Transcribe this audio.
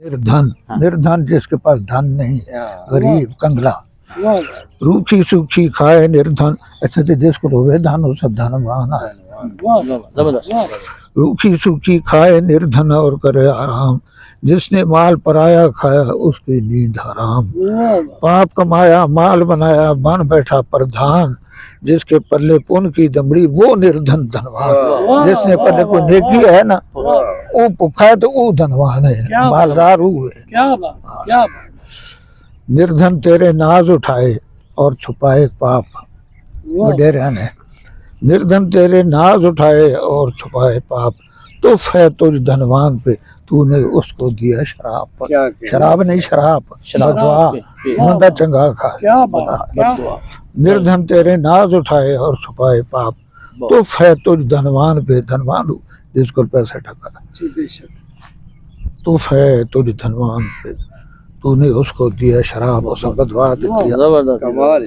निर्धन निर्धन जिसके पास धन नहीं, गरीब कंगला, रूखी सूखी खाए निर्धन। अच्छा तो जिसको रोवे धन उसे धनवान है। रूखी सूखी खाए निर्धन और करे आराम, जिसने माल पराया खाया उसकी नींद हराम। पाप कमाया माल बनाया बन बैठा प्रधान, जिसके पल्ले पुण्य की दमड़ी वो निर्धन धनवान। जिसने पल्ले कोई नेकी है ना वो भूखा है तो वो धनवान है, मालदार वो है। क्या निर्धन तेरे नाज उठाए और छुपाए पाप, वडेरा ने निर्धन तेरे नाज उठाए और छुपाए पाप। तो है तुझ धनवान पे तूने उसको दिया शराब पर। शराब नहीं शराब, बदवा बंदा चंगा खा। निर्धन तेरे नाज उठाए और छुपाए पाप। तो है तुझ धनवान पे, धनवान जिसको पैसे टका। तो है तुझ धनवान पे तूने उसको दिया शराब, उसे बदवा दिया।